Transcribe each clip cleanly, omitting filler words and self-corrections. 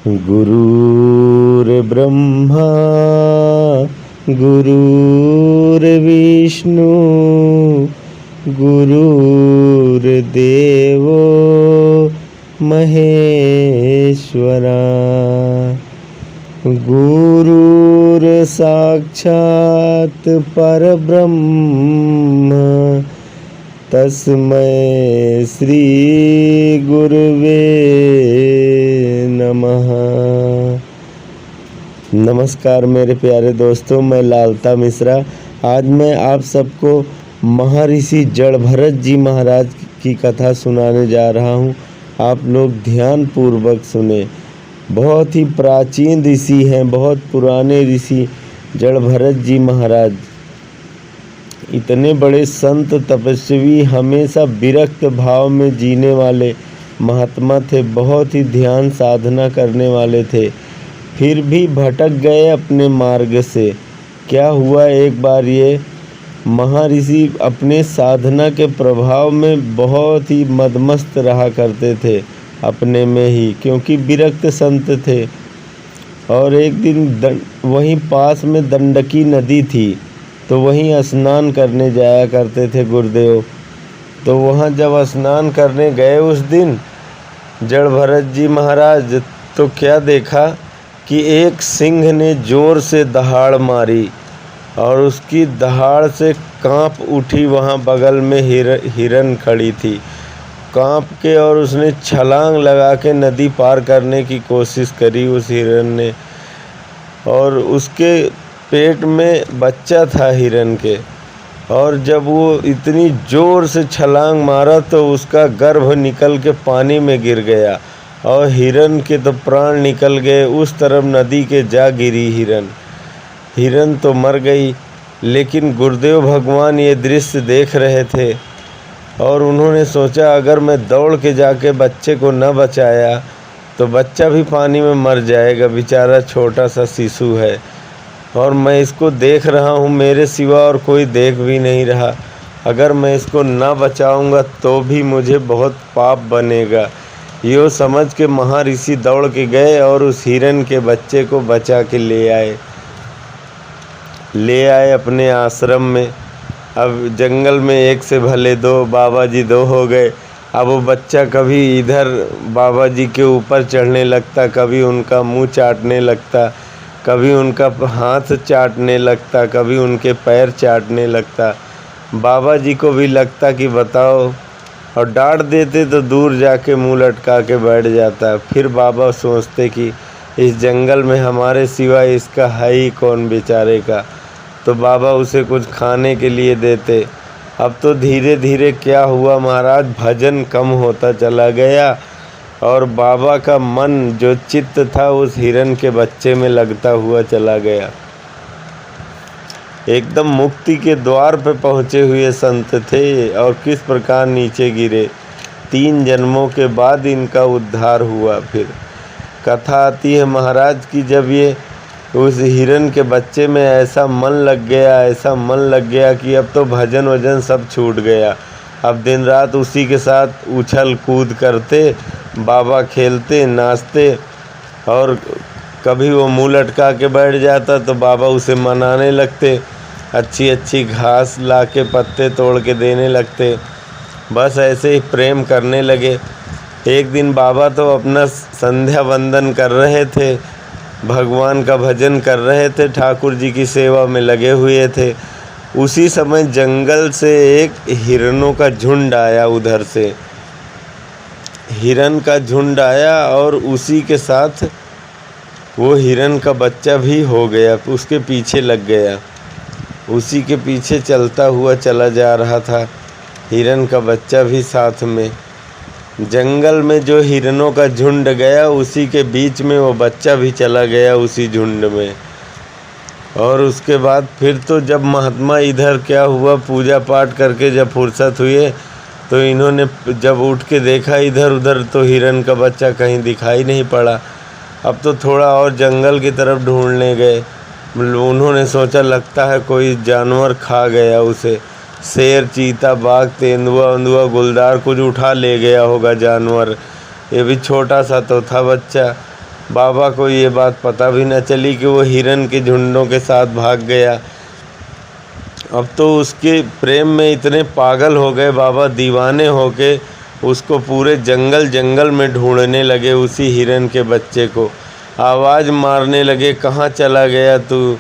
गुरुर्ब्रह्मा गुरुर्विष्णु गुरुर्देवो महेश्वरा गुरुर्साक्षात् परब्रह्म तस्मै श्री गुरुवे नमः। नमस्कार मेरे प्यारे दोस्तों, मैं लालता मिश्रा। आज मैं आप सबको महर्षि जड़भरत जी महाराज की कथा सुनाने जा रहा हूँ। आप लोग ध्यान पूर्वक सुने। बहुत ही प्राचीन ऋषि हैं, बहुत पुराने ऋषि जड़भरत जी महाराज। इतने बड़े संत तपस्वी, हमेशा विरक्त भाव में जीने वाले महात्मा थे। बहुत ही ध्यान साधना करने वाले थे, फिर भी भटक गए अपने मार्ग से। क्या हुआ, एक बार ये महर्षि अपने साधना के प्रभाव में बहुत ही मदमस्त रहा करते थे अपने में ही, क्योंकि विरक्त संत थे। और एक दिन वहीं पास में दंडकी नदी थी, तो वहीं स्नान करने जाया करते थे गुरुदेव। तो वहाँ जब स्नान करने गए उस दिन जड़भरत जी महाराज, तो क्या देखा कि एक सिंह ने जोर से दहाड़ मारी और उसकी दहाड़ से कांप उठी। वहाँ बगल में हिरन खड़ी थी, कांप के, और उसने छलांग लगा के नदी पार करने की कोशिश करी उस हिरन ने। और उसके पेट में बच्चा था हिरन के, और जब वो इतनी जोर से छलांग मारा तो उसका गर्भ निकल के पानी में गिर गया और हिरन के तो प्राण निकल गए। उस तरफ नदी के जा गिरी हिरन तो मर गई। लेकिन गुरुदेव भगवान ये दृश्य देख रहे थे और उन्होंने सोचा, अगर मैं दौड़ के जाके बच्चे को न बचाया तो बच्चा भी पानी में मर जाएगा। बेचारा छोटा सा शिशु है और मैं इसको देख रहा हूँ, मेरे सिवा और कोई देख भी नहीं रहा। अगर मैं इसको ना बचाऊंगा तो भी मुझे बहुत पाप बनेगा। यो समझ के महर्षि दौड़ के गए और उस हिरन के बच्चे को बचा के ले आए अपने आश्रम में। अब जंगल में एक से भले दो, बाबा जी दो हो गए। अब वो बच्चा कभी इधर बाबा जी के ऊपर चढ़ने लगता, कभी उनका मुंह चाटने लगता, कभी उनका हाथ चाटने लगता, कभी उनके पैर चाटने लगता। बाबा जी को भी लगता कि बताओ, और डांट देते तो दूर जाके मुंह लटका के बैठ जाता। फिर बाबा सोचते कि इस जंगल में हमारे सिवा इसका है ही कौन बेचारे का। तो बाबा उसे कुछ खाने के लिए देते। अब तो धीरे धीरे क्या हुआ महाराज, भजन कम होता चला गया और बाबा का मन जो चित्त था उस हिरन के बच्चे में लगता हुआ चला गया। एकदम मुक्ति के द्वार पे पहुँचे हुए संत थे और किस प्रकार नीचे गिरे। 3 जन्मों के बाद इनका उद्धार हुआ। फिर कथा आती है महाराज की, जब ये उस हिरन के बच्चे में ऐसा मन लग गया कि अब तो भजन वजन सब छूट गया। अब दिन रात उसी के साथ उछल कूद करते, बाबा खेलते नाचते, और कभी वो मुँह लटका के बैठ जाता तो बाबा उसे मनाने लगते, अच्छी अच्छी घास ला के पत्ते तोड़ के देने लगते। बस ऐसे ही प्रेम करने लगे। एक दिन बाबा तो अपना संध्या वंदन कर रहे थे, भगवान का भजन कर रहे थे, ठाकुर जी की सेवा में लगे हुए थे। उसी समय जंगल से एक हिरणों का झुंड आया। उधर से हिरन का झुंड आया और उसी के साथ वो हिरन का बच्चा भी हो गया, उसके पीछे लग गया। उसी के पीछे चलता हुआ चला जा रहा था, हिरन का बच्चा भी साथ में। जंगल में जो हिरनों का झुंड गया उसी के बीच में वो बच्चा भी चला गया उसी झुंड में। और उसके बाद फिर तो जब महात्मा इधर क्या हुआ, पूजा पाठ करके जब फुर्सत हुए तो इन्होंने जब उठ के देखा इधर उधर तो हिरन का बच्चा कहीं दिखाई नहीं पड़ा। अब तो थोड़ा और जंगल की तरफ ढूंढने गए। उन्होंने सोचा लगता है कोई जानवर खा गया उसे, शेर, चीता, बाघ, तेंदुआ उंदुआ, गुलदार कुछ उठा ले गया होगा जानवर। ये भी छोटा सा तो था बच्चा। बाबा को ये बात पता भी न चली कि वो हिरन के झुंडों के साथ भाग गया। अब तो उसके प्रेम में इतने पागल हो गए बाबा, दीवाने होके उसको पूरे जंगल जंगल में ढूंढने लगे, उसी हिरन के बच्चे को आवाज़ मारने लगे, कहाँ चला गया तू,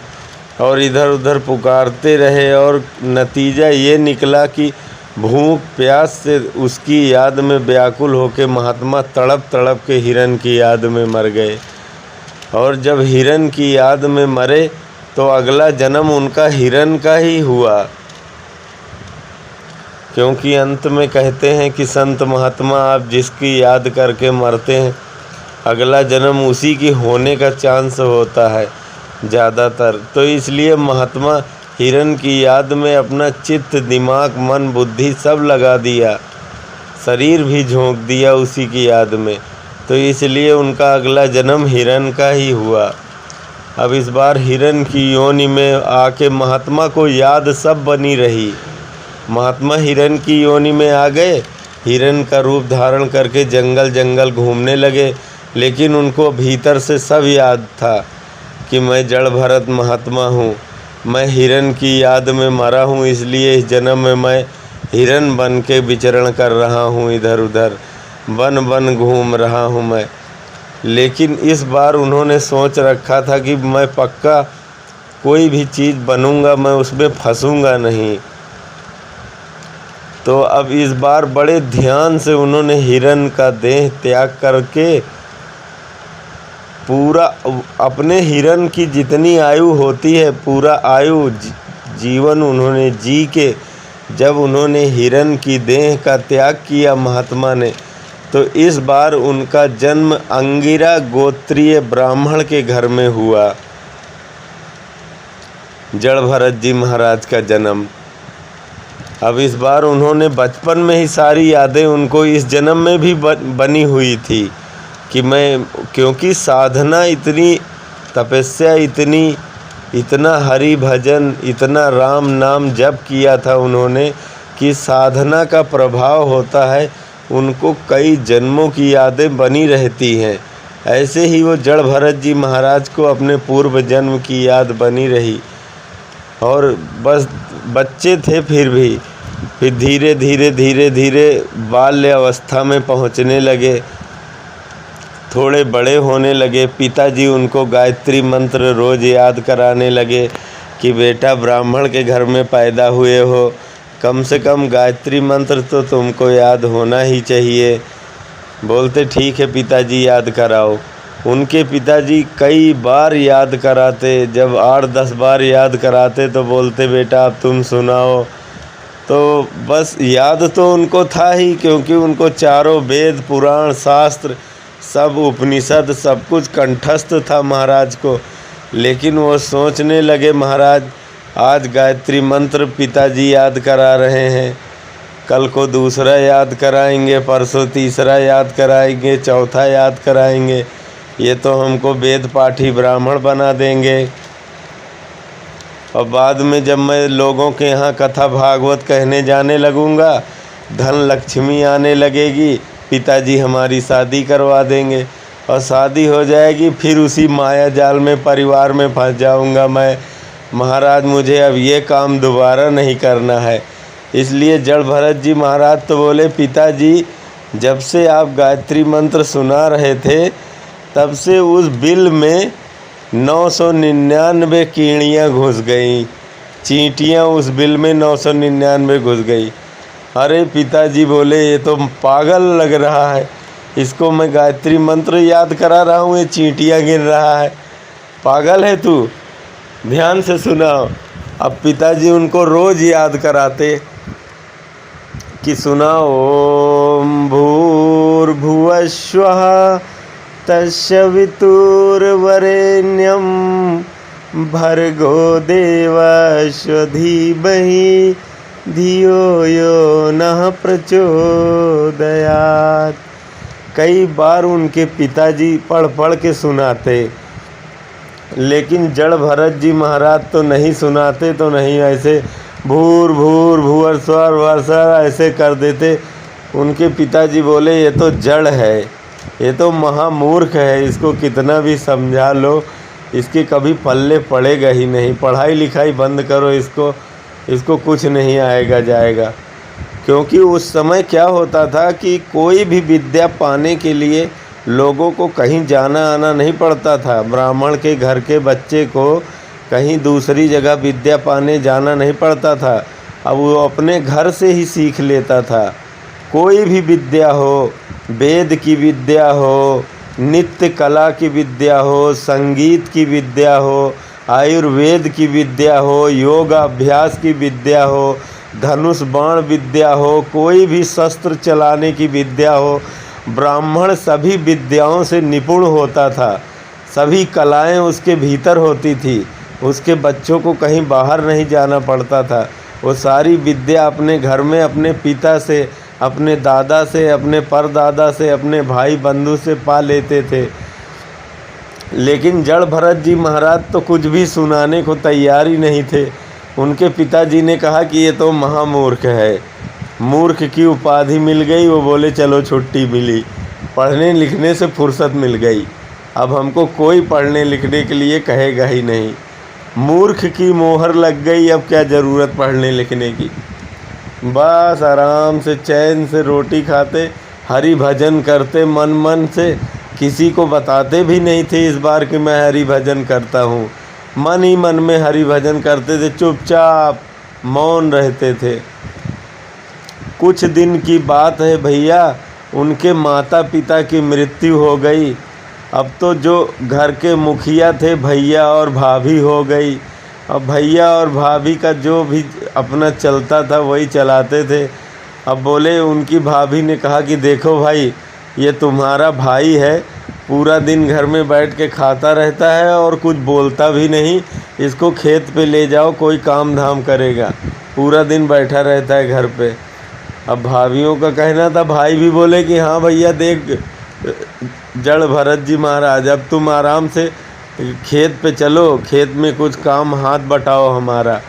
और इधर उधर पुकारते रहे। और नतीजा ये निकला कि भूख प्यास से उसकी याद में व्याकुल होकर महात्मा तड़प तड़प के हिरन की याद में मर गए। और जब हिरन की याद में मरे तो अगला जन्म उनका हिरन का ही हुआ, क्योंकि अंत में कहते हैं कि संत महात्मा आप जिसकी याद करके मरते हैं, अगला जन्म उसी की होने का चांस होता है ज़्यादातर। तो इसलिए महात्मा हिरन की याद में अपना चित्त, दिमाग, मन, बुद्धि सब लगा दिया, शरीर भी झोंक दिया उसी की याद में। तो इसलिए उनका अगला जन्म हिरन का ही हुआ। अब इस बार हिरन की योनि में आके महात्मा को याद सब बनी रही। महात्मा हिरन की योनि में आ गए, हिरन का रूप धारण करके जंगल जंगल घूमने लगे, लेकिन उनको भीतर से सब याद था कि मैं जड़ भरत महात्मा हूँ, मैं हिरन की याद में मरा हूँ, इसलिए इस जन्म में मैं हिरन बन के विचरण कर रहा हूँ, इधर उधर बन बन घूम रहा हूँ मैं। लेकिन इस बार उन्होंने सोच रखा था कि मैं पक्का कोई भी चीज़ बनूंगा, मैं उसमें फंसूंगा नहीं। तो अब इस बार बड़े ध्यान से उन्होंने हिरन का देह त्याग करके पूरा अपने हिरन की जितनी आयु होती है पूरा आयु जीवन उन्होंने जी के, जब उन्होंने हिरन की देह का त्याग किया महात्मा ने, तो इस बार उनका जन्म अंगिरा गोत्रीय ब्राह्मण के घर में हुआ। जड़ भरत जी महाराज का जन्म। अब इस बार उन्होंने बचपन में ही सारी यादें उनको इस जन्म में भी बनी हुई थी कि मैं, क्योंकि साधना इतनी, तपस्या इतनी, इतना हरि भजन, इतना राम नाम जप किया था उन्होंने कि साधना का प्रभाव होता है, उनको कई जन्मों की यादें बनी रहती हैं। ऐसे ही वो जड़ भरत जी महाराज को अपने पूर्व जन्म की याद बनी रही, और बस बच्चे थे फिर धीरे धीरे धीरे धीरे बाल्य अवस्था में पहुंचने लगे, थोड़े बड़े होने लगे। पिताजी उनको गायत्री मंत्र रोज़ याद कराने लगे कि बेटा ब्राह्मण के घर में पैदा हुए हो, कम से कम गायत्री मंत्र तो तुमको याद होना ही चाहिए। बोलते ठीक है पिताजी याद कराओ। उनके पिताजी कई बार याद कराते, जब 8-10 बार याद कराते तो बोलते बेटा अब तुम सुनाओ। तो बस याद तो उनको था ही, क्योंकि उनको चारों वेद, पुराण, शास्त्र, सब उपनिषद सब कुछ कंठस्थ था महाराज को। लेकिन वो सोचने लगे महाराज आज गायत्री मंत्र पिताजी याद करा रहे हैं, कल को दूसरा याद कराएंगे, परसों तीसरा याद कराएंगे, चौथा याद कराएंगे, ये तो हमको वेद पाठी ब्राह्मण बना देंगे। और बाद में जब मैं लोगों के यहाँ कथा भागवत कहने जाने लगूँगा, धन लक्ष्मी आने लगेगी, पिताजी हमारी शादी करवा देंगे, और शादी हो जाएगी, फिर उसी माया जाल में परिवार में फंस जाऊँगा मैं। महाराज मुझे अब ये काम दोबारा नहीं करना है। इसलिए जड़ भरत जी महाराज तो बोले पिताजी जब से आप गायत्री मंत्र सुना रहे थे तब से उस बिल में 999 कीड़ियाँ घुस गईं, चींटियाँ उस बिल में 999 घुस गई। अरे पिताजी बोले ये तो पागल लग रहा है, इसको मैं गायत्री मंत्र याद करा रहा हूँ, ये चींटियाँ गिन रहा है, पागल है तू, ध्यान से सुनाओ। अब पिताजी उनको रोज़ याद कराते कि सुनाओ ओम भूर्भुवस्वः तस्य वितुर्वरेण्यं भर्गो देवस्य धीमहि धियो यो नः प्रचोदयात्। कई बार उनके पिताजी पढ़ पढ़ के सुनाते, लेकिन जड़ भरत जी महाराज तो नहीं सुनाते, तो नहीं, ऐसे भूर भूर भूवर स्वर वर्षा ऐसे कर देते। उनके पिताजी बोले ये तो जड़ है, ये तो महामूर्ख है, इसको कितना भी समझा लो इसके कभी पल्ले पड़ेगा ही नहीं। पढ़ाई लिखाई बंद करो, इसको कुछ नहीं आएगा जाएगा। क्योंकि उस समय क्या होता था कि कोई भी विद्या पाने के लिए लोगों को कहीं जाना आना नहीं पड़ता था। ब्राह्मण के घर के बच्चे को कहीं दूसरी जगह विद्या पाने जाना नहीं पड़ता था। अब वो अपने घर से ही सीख लेता था। कोई भी विद्या हो, वेद की विद्या हो, नित्य कला की विद्या हो, संगीत की विद्या हो, आयुर्वेद की विद्या हो, योग अभ्यास की विद्या हो, धनुष बाण विद्या हो, कोई भी शस्त्र चलाने की विद्या हो, ब्राह्मण सभी विद्याओं से निपुण होता था। सभी कलाएं उसके भीतर होती थी। उसके बच्चों को कहीं बाहर नहीं जाना पड़ता था। वो सारी विद्या अपने घर में अपने पिता से, अपने दादा से, अपने परदादा से, अपने भाई बंधु से पा लेते थे। लेकिन जड़ भरत जी महाराज तो कुछ भी सुनाने को तैयार ही नहीं थे। उनके पिताजी ने कहा कि ये तो महामूर्ख है, मूर्ख की उपाधि मिल गई। वो बोले चलो छुट्टी मिली, पढ़ने लिखने से फुर्सत मिल गई, अब हमको कोई पढ़ने लिखने के लिए कहेगा ही नहीं। मूर्ख की मोहर लग गई, अब क्या ज़रूरत पढ़ने लिखने की। बस आराम से चैन से रोटी खाते, हरि भजन करते मन से। किसी को बताते भी नहीं थे इस बार कि मैं हरि भजन करता हूँ। मन ही मन में हरि भजन करते थे, चुपचाप मौन रहते थे। कुछ दिन की बात है भैया, उनके माता पिता की मृत्यु हो गई। अब तो जो घर के मुखिया थे भैया और भाभी हो गई। अब भैया और भाभी का जो भी अपना चलता था वही चलाते थे। अब बोले, उनकी भाभी ने कहा कि देखो भाई, ये तुम्हारा भाई है, पूरा दिन घर में बैठ के खाता रहता है और कुछ बोलता भी नहीं। इसको खेत पे ले जाओ, कोई काम धाम करेगा, पूरा दिन बैठा रहता है घर पे। अब भाभियों का कहना था, भाई भी बोले कि हाँ भैया देख जड़ भरत जी महाराज, अब तुम आराम से खेत पे चलो, खेत में कुछ काम हाथ बटाओ हमारा।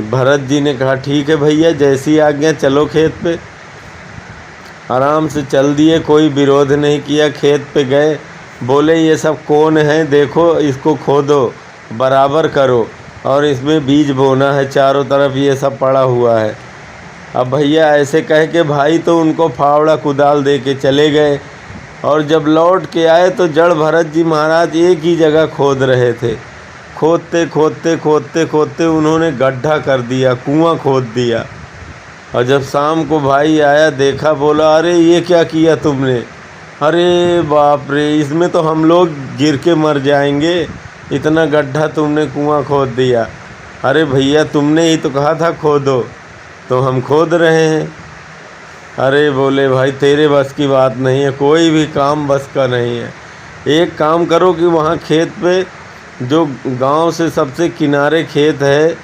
भरत जी ने कहा ठीक है भैया, जैसी आज्ञा, चलो खेत पे। आराम से चल दिए, कोई विरोध नहीं किया। खेत पे गए, बोले ये सब कौन है, देखो इसको खोदो, बराबर करो और इसमें बीज बोना है, चारों तरफ ये सब पड़ा हुआ है। अब भैया ऐसे कह के भाई तो उनको फावड़ा कुदाल दे के चले गए। और जब लौट के आए तो जड़ भरत जी महाराज एक ही जगह खोद रहे थे। खोदते खोदते खोदते खोदते उन्होंने गड्ढा कर दिया, कुआं खोद दिया। और जब शाम को भाई आया, देखा, बोला अरे ये क्या किया तुमने? अरे बाप रे, इसमें तो हम लोग गिर के मर जाएंगे, इतना गड्ढा तुमने कुआं खोद दिया। अरे भैया तुमने ही तो कहा था खोदो, तो हम खोद रहे हैं। अरे बोले भाई तेरे बस की बात नहीं है, कोई भी काम बस का नहीं है। एक काम करो कि वहाँ खेत पे, जो गांव से सबसे किनारे खेत है,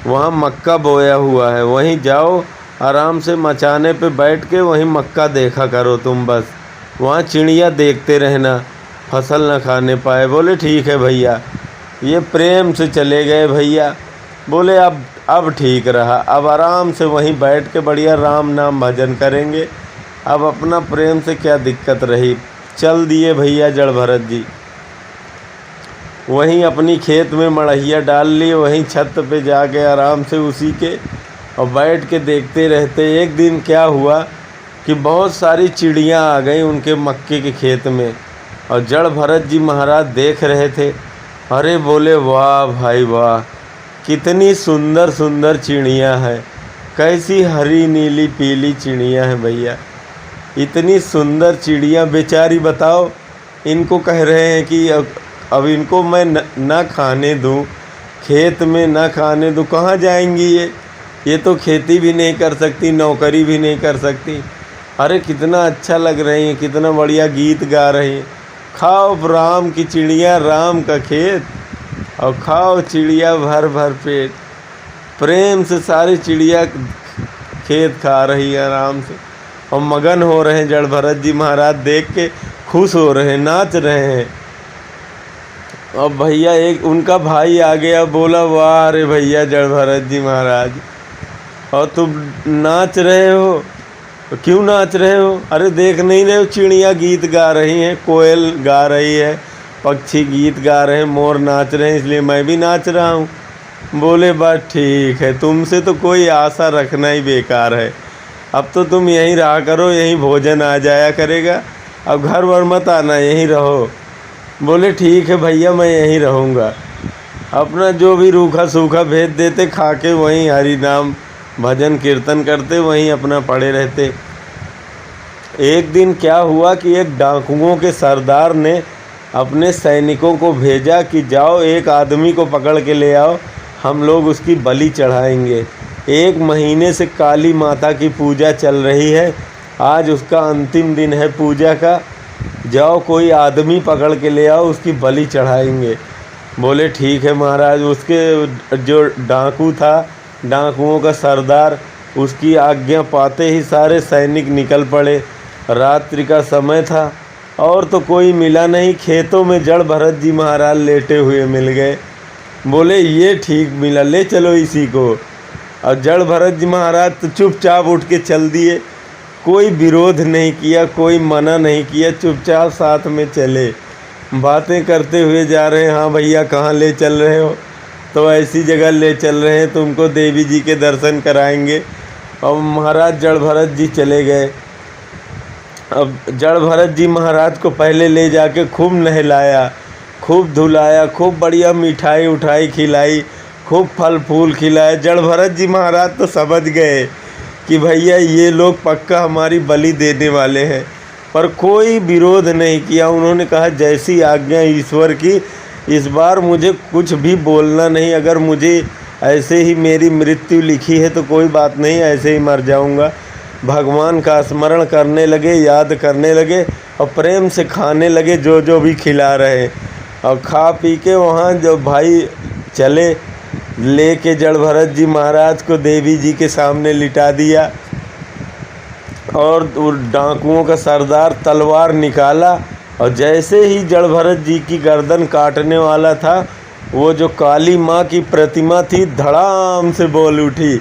वहाँ मक्का बोया हुआ है, वहीं जाओ, आराम से मचाने पे बैठ के वहीं मक्का देखा करो तुम। बस वहाँ चिड़िया देखते रहना, फसल न खाने पाए। बोले ठीक है भैया। ये प्रेम से चले गए भैया। बोले अब ठीक रहा, अब आराम से वहीं बैठ के बढ़िया राम नाम भजन करेंगे, अब अपना प्रेम से क्या दिक्कत रही। चल दिए भैया जड़ भरत जी। वहीं अपनी खेत में मड़हिया डाल ली, वहीं छत पे जाके आराम से उसी के और बैठ के देखते रहते। एक दिन क्या हुआ कि बहुत सारी चिड़ियाँ आ गई उनके मक्के के खेत में, और जड़ भरत जी महाराज देख रहे थे। अरे बोले वाह भाई वाह, कितनी सुंदर सुंदर चिड़ियाँ हैं, कैसी हरी नीली पीली चिड़ियाँ हैं भैया, इतनी सुंदर चिड़ियाँ। बेचारी बताओ, इनको कह रहे हैं कि अब इनको मैं ना खाने दूं, खेत में ना खाने दूं, कहाँ जाएंगी ये तो खेती भी नहीं कर सकती, नौकरी भी नहीं कर सकती। अरे कितना अच्छा लग रही हैं, कितना बढ़िया गीत गा रही हैं। खाओ राम की चिड़िया, राम का खेत, और खाओ चिड़िया भर भर पेट। प्रेम से सारी चिड़िया खेत खा रही है आराम से, और मगन हो रहे हैं। जड़ भरत जी महाराज देख के खुश हो रहे हैं, नाच रहे हैं। और भैया एक उनका भाई आ गया, बोला वाह अरे भैया जड़ भरत जी महाराज, और तुम नाच रहे हो? तो क्यों नाच रहे हो? अरे देख नहीं रहे हो चिड़िया गीत गा रही हैं, कोयल गा रही है, पक्षी गीत गा रहे हैं, मोर नाच रहे हैं, इसलिए मैं भी नाच रहा हूँ। बोले बात ठीक है, तुमसे तो कोई आशा रखना ही बेकार है। अब तो तुम यहीं रहा करो, यहीं भोजन आ जाया करेगा, अब घर वर मत आना, यहीं रहो। बोले ठीक है भैया, मैं यहीं रहूँगा। अपना जो भी रूखा सूखा भेज देते, खा के वहीं हरि नाम भजन कीर्तन करते, वहीं अपना पड़े रहते। एक दिन क्या हुआ कि एक डाकुओं के सरदार ने अपने सैनिकों को भेजा कि जाओ एक आदमी को पकड़ के ले आओ, हम लोग उसकी बलि चढ़ाएंगे। 1 महीने से काली माता की पूजा चल रही है, आज उसका अंतिम दिन है पूजा का, जाओ कोई आदमी पकड़ के ले आओ, उसकी बलि चढ़ाएंगे। बोले ठीक है महाराज। उसके जो डाकू था, डाकुओं का सरदार, उसकी आज्ञा पाते ही सारे सैनिक निकल पड़े। रात्रि का समय था और तो कोई मिला नहीं, खेतों में जड़ भरत जी महाराज लेटे हुए मिल गए। बोले ये ठीक मिला, ले चलो इसी को। और जड़ भरत जी महाराज तो चुपचाप उठ के चल दिए, कोई विरोध नहीं किया, कोई मना नहीं किया, चुपचाप साथ में चले। बातें करते हुए जा रहे हैं, हाँ भैया कहाँ ले चल रहे हो? तो ऐसी जगह ले चल रहे हैं, तुमको देवी जी के दर्शन कराएंगे। और महाराज जड़ भरत जी चले गए। अब जड़ भरत जी महाराज को पहले ले जाके खूब नहलाया, खूब धुलाया, खूब बढ़िया मिठाई उठाई खिलाई, खूब फल फूल खिलाए। जड़ भरत जी महाराज तो समझ गए कि भैया ये लोग पक्का हमारी बलि देने वाले हैं, पर कोई विरोध नहीं किया। उन्होंने कहा जैसी आज्ञा ईश्वर की, इस बार मुझे कुछ भी बोलना नहीं, अगर मुझे ऐसे ही मेरी मृत्यु लिखी है तो कोई बात नहीं, ऐसे ही मर जाऊंगा। भगवान का स्मरण करने लगे, याद करने लगे और प्रेम से खाने लगे जो जो भी खिला रहे। और खा पी के वहाँ जो भाई चले, लेके जड़ भरत जी महाराज को देवी जी के सामने लिटा दिया। और डाकुओं का सरदार तलवार निकाला और जैसे ही जड़ भरत जी की गर्दन काटने वाला था, वो जो काली माँ की प्रतिमा थी धड़ाम से बोल उठी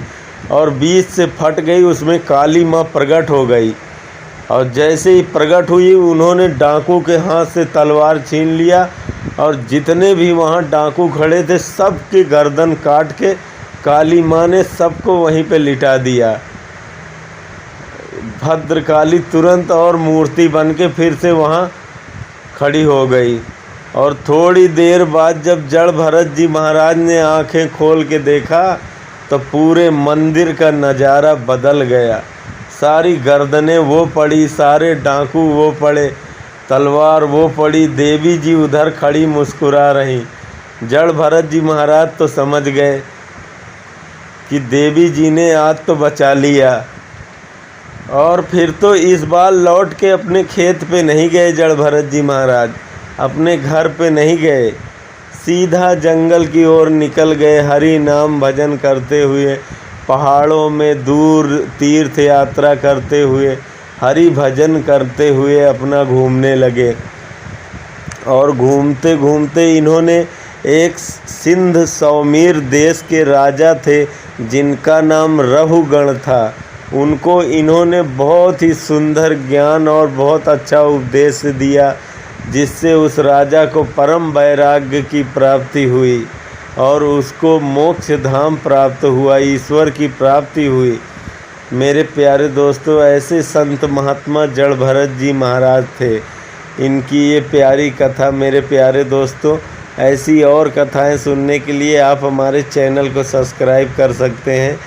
और बीच से फट गई, उसमें काली माँ प्रकट हो गई। और जैसे ही प्रकट हुई, उन्होंने डाकू के हाथ से तलवार छीन लिया और जितने भी वहाँ डाकू खड़े थे सबकी गर्दन काट के काली माँ ने सबको वहीं पे लिटा दिया। भद्रकाली तुरंत और मूर्ति बन के फिर से वहाँ खड़ी हो गई। और थोड़ी देर बाद जब जड़ भरत जी महाराज ने आंखें खोल के देखा तो पूरे मंदिर का नज़ारा बदल गया। सारी गर्दनें वो पड़ी, सारे डाकू वो पड़े, तलवार वो पड़ी, देवी जी उधर खड़ी मुस्कुरा रही। जड़ भरत जी महाराज तो समझ गए कि देवी जी ने आज तो बचा लिया। और फिर तो इस बार लौट के अपने खेत पे नहीं गए जड़ भरत जी महाराज, अपने घर पे नहीं गए, सीधा जंगल की ओर निकल गए। हरि नाम भजन करते हुए, पहाड़ों में दूर तीर्थ यात्रा करते हुए, हरि भजन करते हुए अपना घूमने लगे। और घूमते घूमते इन्होंने एक सिंध सौमीर देश के राजा थे जिनका नाम रहुगण था, उनको इन्होंने बहुत ही सुंदर ज्ञान और बहुत अच्छा उपदेश दिया, जिससे उस राजा को परम वैराग्य की प्राप्ति हुई और उसको मोक्ष धाम प्राप्त हुआ, ईश्वर की प्राप्ति हुई। मेरे प्यारे दोस्तों, ऐसे संत महात्मा जड़ भरत जी महाराज थे। इनकी ये प्यारी कथा मेरे प्यारे दोस्तों, ऐसी और कथाएं सुनने के लिए आप हमारे चैनल को सब्सक्राइब कर सकते हैं।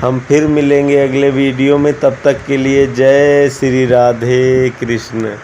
हम फिर मिलेंगे अगले वीडियो में, तब तक के लिए जय श्री राधे कृष्ण।